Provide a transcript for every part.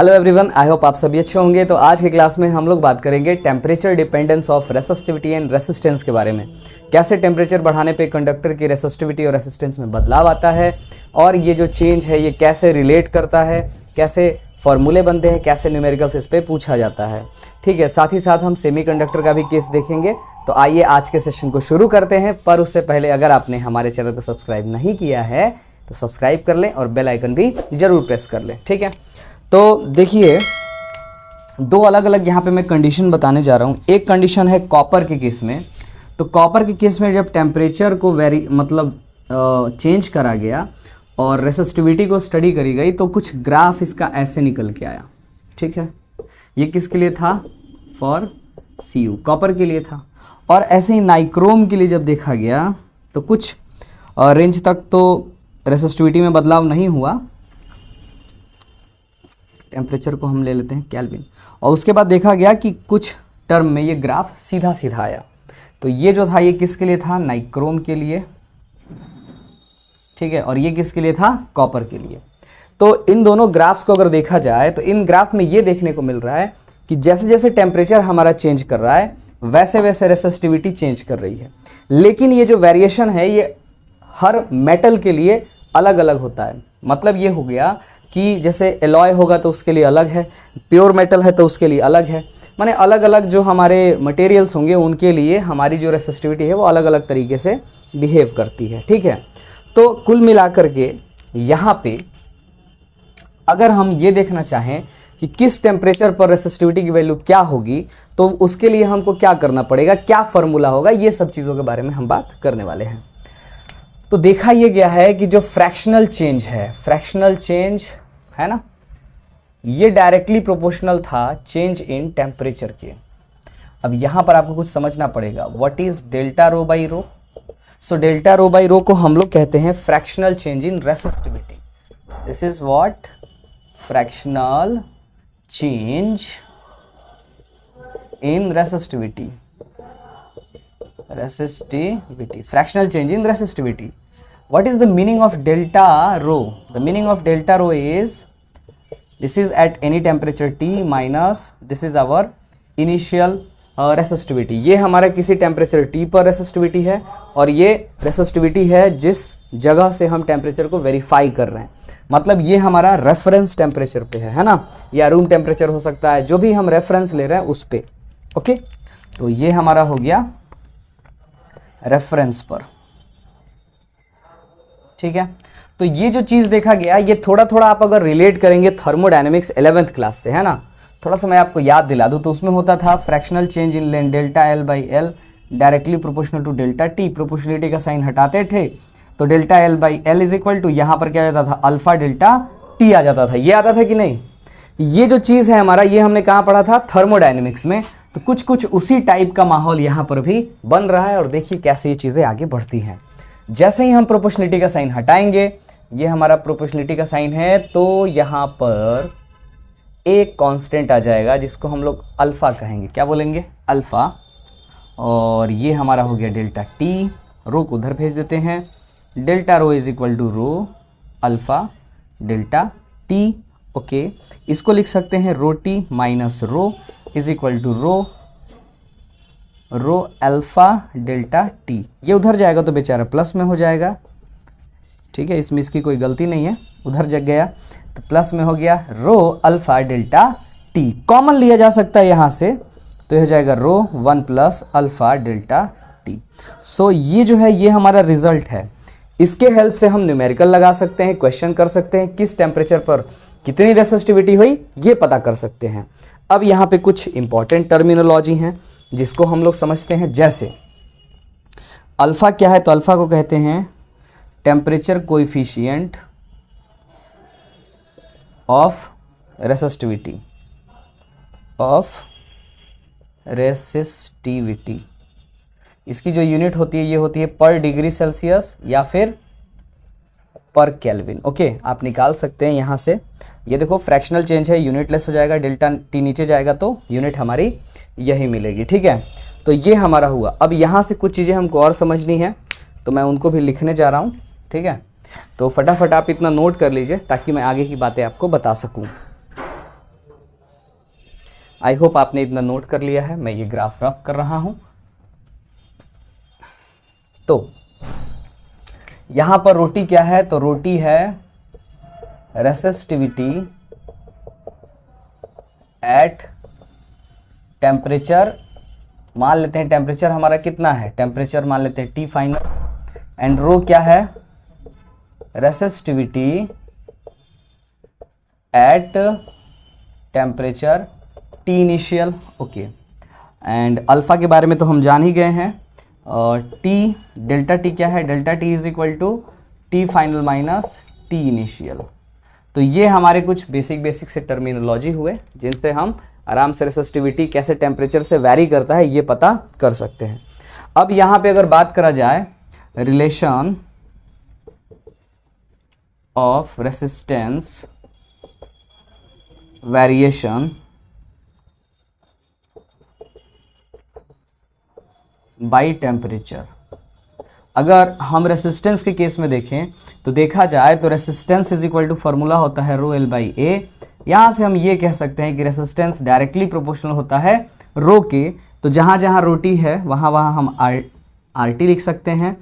Hello everyone, I hope आप सभी अच्छे होंगे। तो आज की क्लास में हम लोग बात करेंगे temperature dependence of resistivity and resistance के बारे में। कैसे टेम्परेचर बढ़ाने पे कंडक्टर की रेसिस्टिविटी और रेसिस्टेंस में बदलाव आता है और ये जो चेंज है ये कैसे रिलेट करता है, कैसे फॉर्मूले बनते हैं, कैसे न्यूमेरिकल्स इस पर पूछा जाता है। ठीक है, साथ ही साथ हम सेमीकंडक्टर का भी केस देखेंगे। तो आइए आज के सेशन को शुरू करते हैं, पर उससे पहले अगर आपने हमारे चैनल को सब्सक्राइब नहीं किया है तो सब्सक्राइब कर लें और बेल आइकन भी ज़रूर प्रेस कर लें। ठीक है, तो देखिए दो अलग अलग यहाँ पे मैं कंडीशन बताने जा रहा हूँ। एक कंडीशन है कॉपर के केस में। तो कॉपर के केस में जब टेम्परेचर को चेंज करा गया और रेसिस्टिविटी को स्टडी करी गई तो कुछ ग्राफ इसका ऐसे निकल के आया। ठीक है, ये किसके लिए था? फॉर Cu, कॉपर के लिए था। और ऐसे ही नाइक्रोम के लिए जब देखा गया तो कुछ रेंज तक तो रेसिस्टिविटी में बदलाव नहीं हुआ। टेम्परेचर को हम ले लेते हैं केल्विन, और उसके बाद देखा गया कि कुछ टर्म में ये ग्राफ सीधा सीधा आया। तो ये जो था ये किसके लिए था? नाइक्रोम के लिए। ठीक है, और ये किसके लिए था? कॉपर के लिए। तो इन दोनों ग्राफ्स को अगर देखा जाए तो इन ग्राफ में ये देखने को मिल रहा है कि जैसे जैसे टेम्परेचर हमारा चेंज कर रहा है वैसे वैसे रेसिस्टिविटी चेंज कर रही है। लेकिन ये जो वेरिएशन है ये हर मेटल के लिए अलग अलग होता है। मतलब ये हो गया कि जैसे एलॉय होगा तो उसके लिए अलग है, प्योर मेटल है तो उसके लिए अलग है। माने अलग अलग जो हमारे मटेरियल्स होंगे उनके लिए हमारी जो रेसिस्टिविटी है वो अलग अलग तरीके से बिहेव करती है। ठीक है, तो कुल मिलाकर के यहाँ पे अगर हम ये देखना चाहें कि किस टेम्परेचर पर रेसिस्टिविटी की वैल्यू क्या होगी तो उसके लिए हमको क्या करना पड़ेगा, क्या फॉर्मूला होगा, ये सब चीज़ों के बारे में हम बात करने वाले हैं। तो देखा ये गया है कि जो फ्रैक्शनल चेंज है, फ्रैक्शनल चेंज है ना, ये डायरेक्टली प्रोपोर्शनल था चेंज इन टेम्परेचर के। अब यहाँ पर आपको कुछ समझना पड़ेगा। What is delta rho by rho? So delta rho by rho को हम लोग कहते हैं fractional change in resistivity. This is what? Fractional change in resistivity. Fractional change in resistivity. What is the meaning of delta rho? The meaning of delta rho is this is at any temperature T minus this is our initial resistivity. ये हमारा किसी temperature T पर resistivity है और ये resistivity है जिस जगह से हम टेम्परेचर को वेरीफाई कर रहे हैं। मतलब ये हमारा रेफरेंस टेम्परेचर पे है ना, या रूम टेम्परेचर हो सकता है, जो भी हम रेफरेंस ले रहे हैं उस पे। ओके, तो ये हमारा हो गया रेफरेंस पर। ठीक है, तो ये जो चीज देखा गया ये थोड़ा थोड़ा आप अगर रिलेट करेंगे थर्मोडायनेमिक्स 11th क्लास से, है ना, थोड़ा सा मैं आपको याद दिला दूं तो उसमें होता था fractional change in length delta L by L directly proportional to delta T. Proportionality का साइन हटाते थे तो delta L by L is equal to यहाँ पर क्या आ जाता था? अल्फा डेल्टा टी आ जाता था। ये आता था कि नहीं? ये जो चीज़ है हमारा, ये हमने कहाँ पढ़ा था? थर्मोडायनेमिक्स में। तो कुछ कुछ उसी टाइप का माहौल यहाँ पर भी बन रहा है और देखिए कैसे ये चीज़ें आगे बढ़ती हैं। जैसे ही हम प्रोपोर्शनलिटी का साइन हटाएंगे, ये हमारा प्रोपोर्शनलिटी का साइन है, तो यहाँ पर एक कांस्टेंट आ जाएगा जिसको हम लोग अल्फ़ा कहेंगे। क्या बोलेंगे? अल्फ़ा। और ये हमारा हो गया डेल्टा टी। रो को उधर भेज देते हैं। Delta rho is equal to rho alpha delta T. Okay, इसको लिख सकते हैं rho T minus rho is equal to rho alpha delta T. ये उधर जाएगा तो बेचारा प्लस में हो जाएगा। ठीक है, इसमें इसकी कोई गलती नहीं है, उधर जग गया तो प्लस में हो गया रो अल्फा डेल्टा टी। कॉमन लिया जा सकता है यहाँ से, तो यह हो जाएगा रो 1 प्लस अल्फा डेल्टा टी। सो ये जो है ये हमारा रिजल्ट है। इसके हेल्प से हम न्यूमेरिकल लगा सकते हैं, क्वेश्चन कर सकते हैं, किस टेम्परेचर पर कितनी रेसिस्टिविटी हुई ये पता कर सकते हैं। अब यहाँ पे कुछ इंपॉर्टेंट टर्मिनोलॉजी हैं जिसको हम लोग समझते हैं। जैसे अल्फ़ा क्या है? तो अल्फ़ा को कहते हैं टेम्परेचर कोएफिशिएंट ऑफ रेसिस्टिविटी इसकी जो यूनिट होती है ये होती है पर डिग्री सेल्सियस या फिर पर केल्विन। ओके, आप निकाल सकते हैं यहाँ से। ये देखो फ्रैक्शनल चेंज है, यूनिट लेस हो जाएगा, डेल्टा टी नीचे जाएगा तो यूनिट हमारी यही मिलेगी। ठीक है, तो ये हमारा हुआ। अब यहाँ से कुछ चीज़ें हमको और समझनी है तो मैं उनको भी लिखने जा रहा हूँ। ठीक है, तो फटाफट आप इतना नोट कर लीजिए ताकि मैं आगे की बातें आपको बता सकूँ। आई होप आपने इतना नोट कर लिया है। मैं ये ग्राफ रफ कर रहा हूं। तो यहां पर रोटी क्या है, तो रोटी है रेसिस्टिविटी एट टेम्परेचर, मान लेते हैं टेम्परेचर हमारा कितना है, टेम्परेचर मान लेते हैं T फाइनल, एंड रो क्या है, resistivity at temperature T initial. Okay, and alpha के बारे में तो हम जान ही गए हैं। T डेल्टा T क्या है, delta T is equal to T final minus T initial. तो ये हमारे कुछ बेसिक से टर्मिनोलॉजी हुए जिनसे हम आराम से रेसिस्टिविटी कैसे टेम्परेचर से वैरी करता है ये पता कर सकते हैं। अब यहाँ पे अगर बात करा जाए relation of resistance variation by temperature, अगर हम रेसिस्टेंस के केस में देखें तो देखा जाए तो resistance is equal to formula होता है रो एल बाई ए। यहाँ से हम ये कह सकते हैं कि रेसिस्टेंस डायरेक्टली प्रोपोर्शनल होता है रो के। तो जहाँ जहाँ रो टी है वहाँ वहाँ हम आर टी लिख सकते हैं।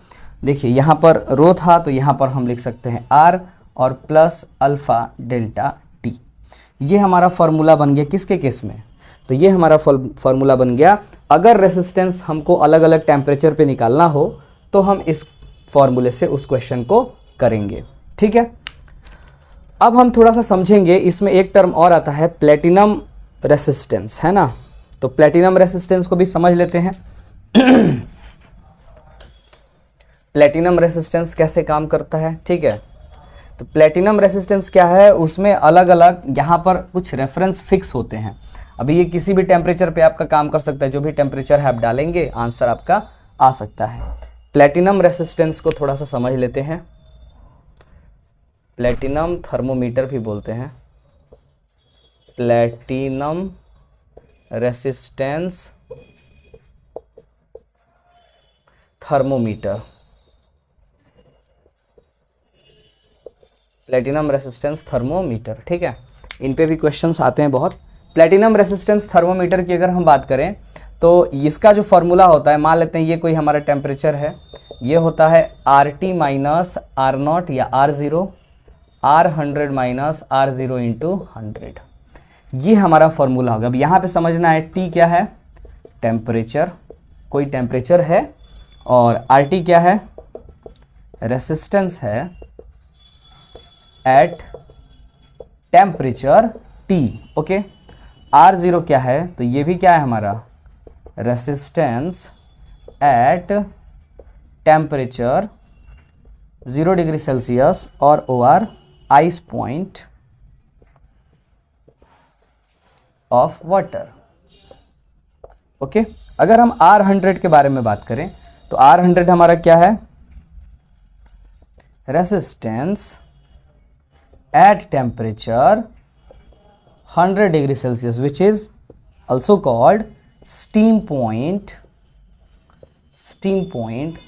देखिए यहाँ पर रो था तो यहाँ पर हम लिख सकते हैं आर और प्लस अल्फ़ा डेल्टा टी। ये हमारा फार्मूला बन गया किसके केस में, तो ये हमारा फार्मूला बन गया अगर रेसिस्टेंस हमको अलग अलग टेम्परेचर पे निकालना हो तो हम इस फॉर्मूले से उस क्वेश्चन को करेंगे। ठीक है, अब हम थोड़ा सा समझेंगे, इसमें एक टर्म और आता है प्लेटिनम रेसिस्टेंस, है ना। तो प्लेटिनम रेसिस्टेंस को भी समझ लेते हैं। प्लेटिनम रेसिस्टेंस कैसे काम करता है, ठीक है। तो प्लेटिनम रेसिस्टेंस क्या है, उसमें अलग अलग यहाँ पर कुछ रेफरेंस फिक्स होते हैं। अभी ये किसी भी टेम्परेचर पे आपका काम कर सकता है, जो भी टेम्परेचर है आप डालेंगे आंसर आपका आ सकता है। प्लेटिनम रेसिस्टेंस को थोड़ा सा समझ लेते हैं। प्लेटिनम थर्मोमीटर भी बोलते हैं, platinum resistance thermometer, platinum resistance thermometer, ठीक है। इन पे भी क्वेश्चंस आते हैं बहुत। प्लेटिनम रेसिस्टेंस थर्मोमीटर की अगर हम बात करें तो इसका जो फॉर्मूला होता है, मान लेते हैं ये कोई हमारा टेम्परेचर है, ये होता है R T minus R not या R zero, R 100 minus R zero into 100, ये हमारा फॉर्मूला होगा। अब यहाँ पे समझना है टी क्या है, टेम्परेचर, कोई टेम्परेचर है, और आर टी क्या है, रेसिस्टेंस है at temperature T. Okay, R zero क्या है, तो ये भी क्या है हमारा resistance at temperature 0 degree Celsius और over ice point of water. Okay, अगर हम R100 के बारे में बात करें तो R100 हमारा क्या है, resistance at temperature 100 degree Celsius which is also called steam point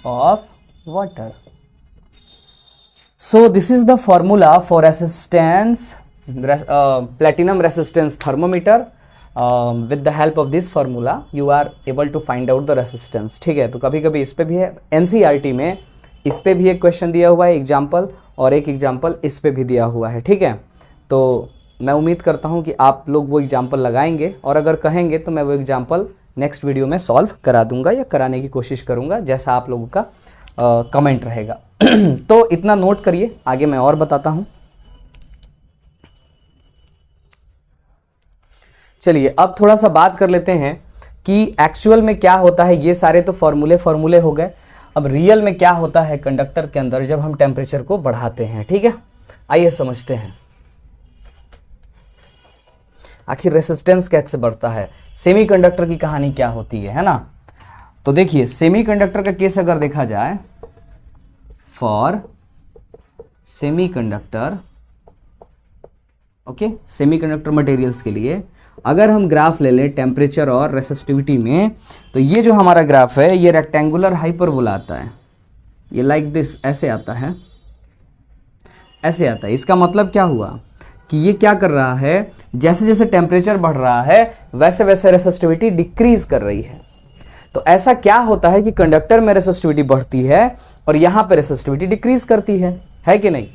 of water. So this is the formula for resistance, platinum resistance thermometer. With the help of this formula you are able to find out the resistance. ठीक है, तो कभी कभी इस पे भी है, NCERT में इस पे भी एक क्वेश्चन दिया हुआ है एग्जाम्पल, और एक एग्जाम्पल इस पे भी दिया हुआ है। ठीक है, तो मैं उम्मीद करता हूं कि आप लोग वो एग्जाम्पल लगाएंगे, और अगर कहेंगे तो मैं वो एग्जाम्पल नेक्स्ट वीडियो में सॉल्व करा दूंगा या कराने की कोशिश करूंगा, जैसा आप लोगों का कमेंट रहेगा। तो इतना नोट करिए, आगे मैं और बताता हूं। चलिए अब थोड़ा सा बात कर लेते हैं कि एक्चुअल में क्या होता है। ये सारे तो फॉर्मूले हो गए। अब रियल में क्या होता है कंडक्टर के अंदर जब हम टेम्परेचर को बढ़ाते हैं। ठीक है, आइए समझते हैं आखिर रेसिस्टेंस कैसे बढ़ता है, सेमीकंडक्टर की कहानी क्या होती है ना। तो देखिए सेमीकंडक्टर का केस अगर देखा जाए, for semiconductor, okay, semiconductor materials के लिए अगर हम ग्राफ ले लें टेम्परेचर और रेसिस्टिविटी में, तो ये जो हमारा ग्राफ है ये रेक्टेंगुलर हाइपरबोला आता है, ये लाइक दिस ऐसे आता है, ऐसे आता है। इसका मतलब क्या हुआ कि ये क्या कर रहा है, जैसे जैसे टेम्परेचर बढ़ रहा है वैसे वैसे रेसिस्टिविटी डिक्रीज कर रही है। तो ऐसा क्या होता है कि कंडक्टर में रेसिस्टिविटी बढ़ती है और यहाँ पे रेसिस्टिविटी डिक्रीज करती है कि नहीं।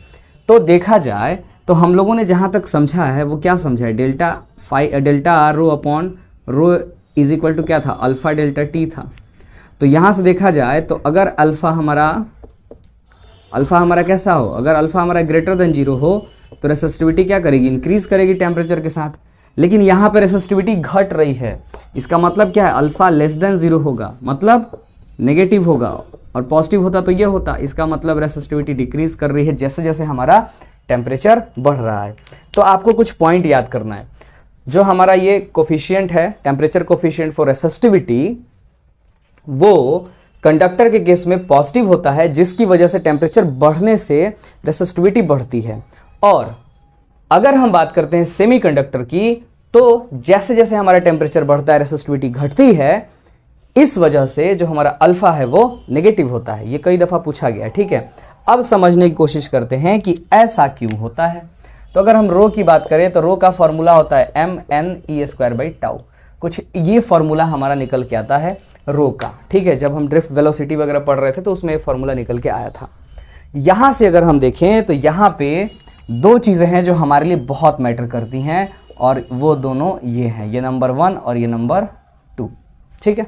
तो देखा जाए तो हम लोगों ने जहाँ तक समझा है वो क्या समझा है, delta R rho upon rho is equal to क्या था, अल्फा डेल्टा टी था। तो यहाँ से देखा जाए तो अगर अल्फा हमारा कैसा हो, अगर अल्फा हमारा ग्रेटर देन 0 हो तो रेसिस्टिविटी क्या करेगी, इंक्रीज करेगी टेम्परेचर के साथ। लेकिन यहाँ पे रेसिस्टिविटी घट रही है, इसका मतलब क्या है, अल्फा लेस देन 0 होगा, मतलब नेगेटिव होगा, और पॉजिटिव होता तो ये होता, इसका मतलब रेसिस्टिविटी डिक्रीज कर रही है जैसे जैसे हमारा टेम्परेचर बढ़ रहा है। तो आपको कुछ पॉइंट याद करना है। जो हमारा ये कोफिशिएंट है, टेम्परेचर कोफिशिएंट फॉर रेसिस्टिविटी, वो कंडक्टर के केस में पॉजिटिव होता है, जिसकी वजह से टेम्परेचर बढ़ने से रेसिस्टिविटी बढ़ती है। और अगर हम बात करते हैं सेमीकंडक्टर की, तो जैसे जैसे हमारा टेम्परेचर बढ़ता है रेसिस्टिविटी घटती है, इस वजह से जो हमारा अल्फा है वो नेगेटिव होता है। ये कई दफ़ा पूछा गया है, ठीक है। अब समझने की कोशिश करते हैं कि ऐसा क्यों होता है। तो अगर हम रो की बात करें तो रो का फॉर्मूला होता है mne²/τ। कुछ ये फॉर्मूला हमारा निकल के आता है रो का, ठीक है। जब हम ड्रिफ्ट वेलोसिटी वगैरह पढ़ रहे थे तो उसमें फॉर्मूला निकल के आया था। यहाँ से अगर हम देखें तो यहाँ पे दो चीज़ें हैं जो हमारे लिए बहुत मैटर करती हैं, और वो दोनों ये हैं, ये नंबर 1 और ये नंबर 2, ठीक है।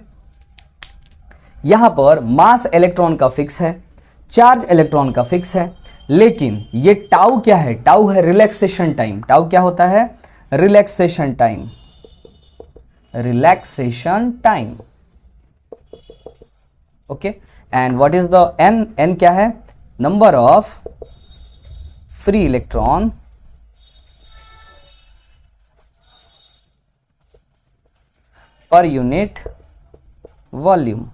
यहाँ पर मास इलेक्ट्रॉन का फिक्स है, चार्ज इलेक्ट्रॉन का फिक्स है, लेकिन ये टाउ क्या है, टाउ है रिलैक्सेशन टाइम। टाउ क्या होता है, relaxation time, relaxation time, okay. And what is the N, N क्या है, number of free electron per unit volume.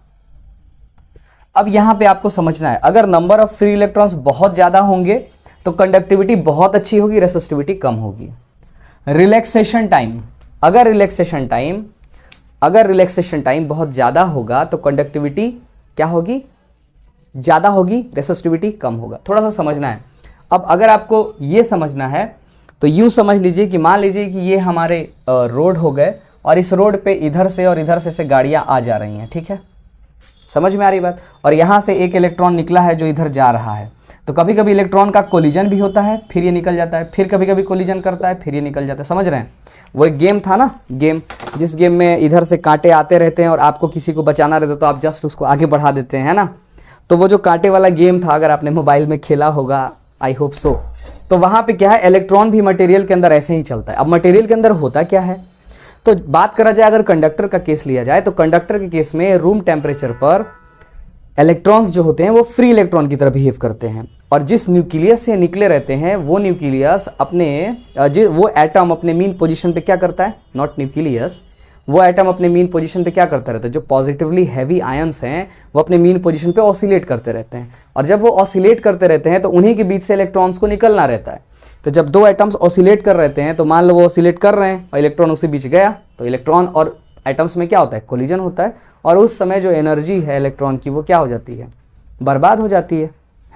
अब यहां पे आपको समझना है, अगर नंबर ऑफ फ्री इलेक्ट्रॉन्स बहुत ज्यादा होंगे तो कंडक्टिविटी बहुत अच्छी होगी, रेसिस्टिविटी कम होगी। रिलैक्सेशन टाइम, अगर रिलैक्सेशन टाइम बहुत ज्यादा होगा तो कंडक्टिविटी क्या होगी, ज्यादा होगी, रेसिस्टिविटी कम होगा। थोड़ा सा समझना है। अब अगर आपको ये समझना है तो यूं समझ लीजिए कि मान लीजिए कि ये हमारे रोड हो गए, और इस रोड पे इधर से और इधर से गाड़ियां आ जा रही हैं, ठीक है, समझ में आ रही बात। और यहाँ से एक इलेक्ट्रॉन निकला है जो इधर जा रहा है, तो कभी कभी इलेक्ट्रॉन का कोलिजन भी होता है, फिर ये निकल जाता है, फिर कभी कभी कोलिजन करता है, फिर ये निकल जाता है। समझ रहे हैं, वो एक गेम था ना, गेम, जिस गेम में इधर से कांटे आते रहते हैं और आपको किसी को बचाना रहता है तो आप जस्ट उसको आगे बढ़ा देते हैं, है ना। तो वो जो कांटे वाला गेम था, अगर आपने मोबाइल में खेला होगा, आई होप सो, तो वहाँ पे क्या है, इलेक्ट्रॉन भी मटेरियल के अंदर ऐसे ही चलता है। अब मटेरियल के अंदर होता क्या है, तो बात करा जाए, अगर कंडक्टर का केस लिया जाए तो कंडक्टर के केस में रूम टेम्परेचर पर इलेक्ट्रॉन्स जो होते हैं वो फ्री इलेक्ट्रॉन की तरह बिहेव करते हैं, और जिस न्यूक्लियस से निकले रहते हैं वो न्यूक्लियस वो एटम अपने मीन पोजीशन पे क्या करता है, नॉट न्यूक्लियस, वो एटम अपने मीन पोजीशन पे क्या करता रहता है, जो पॉजिटिवली हैवी आयंस हैं वो अपने मीन पोजीशन पे ऑसिलेट करते रहते हैं, और जब वो ऑसिलेट करते रहते हैं तो उन्हीं के बीच से इलेक्ट्रॉन्स को निकलना रहता है। तो जब दो एटम्स ऑसिलेट कर रहते हैं, तो मान लो वो ऑसिलेट कर रहे हैं और इलेक्ट्रॉन उसी बीच गया, तो इलेक्ट्रॉन और एटम्स में क्या होता है, कोलिजन होता है, और उस समय जो एनर्जी है इलेक्ट्रॉन की वो क्या हो जाती है, बर्बाद हो जाती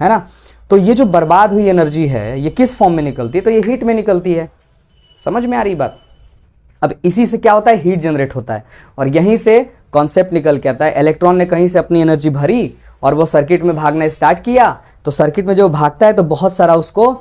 है ना। तो ये जो बर्बाद हुई एनर्जी है ये किस फॉर्म में निकलती है, तो ये हीट में निकलती है। समझ में आ रही बात। अब इसी से क्या होता है, हीट जनरेट होता है, और यहीं से कॉन्सेप्ट निकल के आता है, इलेक्ट्रॉन ने कहीं से अपनी एनर्जी भरी और वो सर्किट में भागना स्टार्ट किया, तो सर्किट में जो भागता है तो बहुत सारा उसको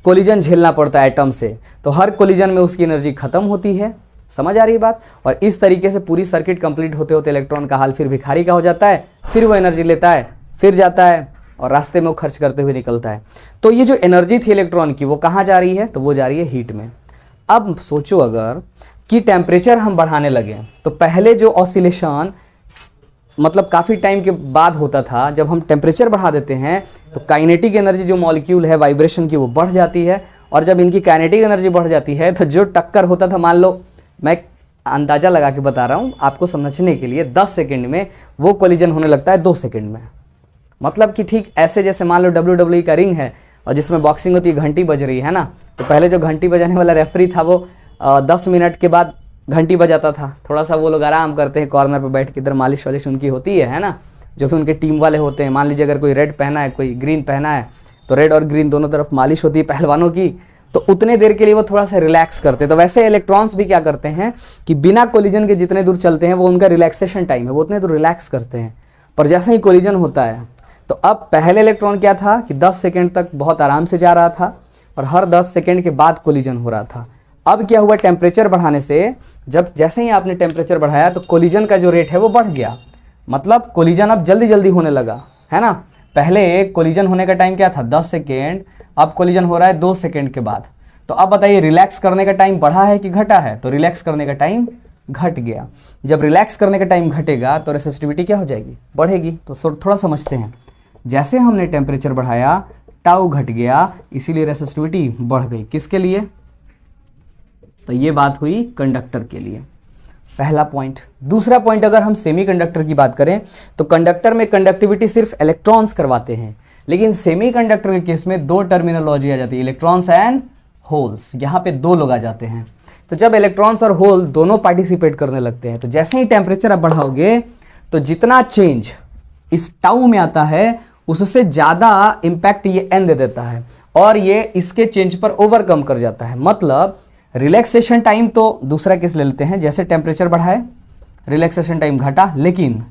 कोलिजन झेलना पड़ता है एटम से, तो हर कोलिजन में उसकी एनर्जी खत्म होती है। समझ आ रही बात। और इस तरीके से पूरी सर्किट कंप्लीट होते होते इलेक्ट्रॉन का हाल फिर भिखारी का हो जाता है, फिर वो एनर्जी लेता है, फिर जाता है और रास्ते में वो खर्च करते हुए निकलता है। तो ये जो एनर्जी थी इलेक्ट्रॉन की वो कहाँ जा रही है, तो वो जा रही है हीट में। अब सोचो अगर कि टेम्परेचर हम बढ़ाने लगे, तो पहले जो ऑसिलेशन मतलब काफ़ी टाइम के बाद होता था, जब हम टेम्परेचर बढ़ा देते हैं तो काइनेटिक एनर्जी जो मॉलिक्यूल है वाइब्रेशन की वो बढ़ जाती है, और जब इनकी काइनेटिक एनर्जी बढ़ जाती है तो जो टक्कर होता था, मान लो मैं अंदाज़ा लगा के बता रहा हूँ आपको समझने के लिए, 10 सेकंड में वो कोलिजन होने लगता है 2 सेकंड में। मतलब कि ठीक ऐसे जैसे मान लो WWE का रिंग है और जिसमें बॉक्सिंग होती है, घंटी बज रही है ना, तो पहले जो घंटी बजाने वाला रेफरी था वो 10 मिनट के बाद घंटी बजाता था, थोड़ा सा वो लोग आराम करते हैं कॉर्नर पर बैठ के, इधर मालिश वालिश उनकी होती है ना, जो भी उनके टीम वाले होते हैं। मान लीजिए अगर कोई रेड पहना है कोई ग्रीन पहना है, तो रेड और ग्रीन दोनों तरफ मालिश होती है पहलवानों की, तो उतने देर के लिए वो थोड़ा सा रिलैक्स करते हैं। तो वैसे इलेक्ट्रॉन्स भी क्या करते हैं कि बिना कोलिजन के जितने दूर चलते हैं वो उनका रिलैक्सेशन टाइम है, वो उतने दूर रिलैक्स करते हैं। पर जैसे ही कोलिजन होता है तो अब पहले इलेक्ट्रॉन क्या था कि 10 सेकेंड तक बहुत आराम से जा रहा था और हर 10 सेकेंड के बाद कोलिजन हो रहा था। अब क्या हुआ, टेम्परेचर बढ़ाने से जैसे ही आपने टेम्परेचर बढ़ाया तो कोलिजन का जो रेट है वो बढ़ गया, मतलब कोलिजन अब जल्दी जल्दी होने लगा, है ना। पहले कोलिजन होने का टाइम क्या था 10 सेकेंड, अब कोलिजन हो रहा है 2 सेकेंड के बाद। तो अब बताइए रिलैक्स करने का टाइम बढ़ा है कि घटा है, तो रिलैक्स करने का टाइम घट गया। जब रिलैक्स करने का टाइम घटेगा तो रेसिस्टिविटी क्या हो जाएगी, बढ़ेगी। तो थोड़ा समझते हैं, जैसे हमने टेम्परेचर बढ़ाया टाउ घट गया, इसीलिए रेसिस्टिविटी बढ़ गई। किसके लिए, तो ये बात हुई कंडक्टर के लिए, पहला पॉइंट। दूसरा पॉइंट, अगर हम सेमीकंडक्टर की बात करें तो कंडक्टर में कंडक्टिविटी सिर्फ इलेक्ट्रॉन्स करवाते हैं, लेकिन सेमीकंडक्टर के केस में दो टर्मिनोलॉजी आ जाती है, इलेक्ट्रॉन्स एंड होल्स। यहाँ पे दो लोग आ जाते हैं। तो जब इलेक्ट्रॉन्स और होल दोनों पार्टिसिपेट करने लगते हैं तो जैसे ही टेम्परेचर आप बढ़ाओगे तो जितना चेंज इस टाउ में आता है उससे ज़्यादा इम्पैक्ट ये एन दे देता है और ये इसके चेंज पर ओवरकम कर जाता है। मतलब रिलैक्सेशन टाइम तो दूसरा केस ले लेते हैं, जैसे टेम्परेचर बढ़ाए रिलैक्सेशन टाइम घटा, लेकिन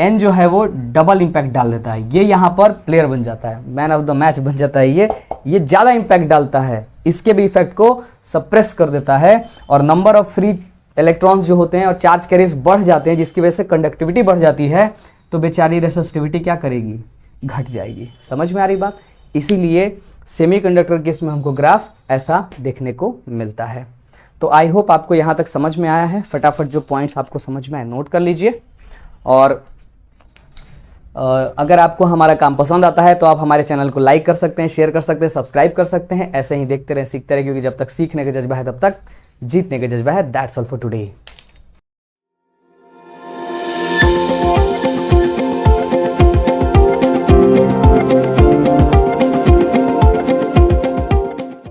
एन जो है वो डबल इम्पैक्ट डाल देता है। ये यहाँ पर प्लेयर बन जाता है, मैन ऑफ द मैच बन जाता है। ये ज़्यादा इम्पैक्ट डालता है, इसके भी इफेक्ट को सप्रेस कर देता है और नंबर ऑफ फ्री इलेक्ट्रॉन्स जो होते हैं और चार्ज कैरियर्स बढ़ जाते हैं, जिसकी वजह से कंडक्टिविटी बढ़ जाती है। तो बेचारी रेसिस्टिविटी क्या करेगी, घट जाएगी। समझ में आ रही बात। इसीलिए सेमीकंडक्टर केस में हमको ग्राफ ऐसा देखने को मिलता है। तो आई होप आपको यहाँ तक समझ में आया है। फटाफट जो पॉइंट्स आपको समझ में आए नोट कर लीजिए। और अगर आपको हमारा काम पसंद आता है तो आप हमारे चैनल को लाइक कर सकते हैं, शेयर कर सकते हैं, सब्सक्राइब कर सकते हैं। ऐसे ही देखते रहें, सीखते रहें, क्योंकि जब तक सीखने का जज्बा है तब तक जीतने का जज्बा है। That's all for today.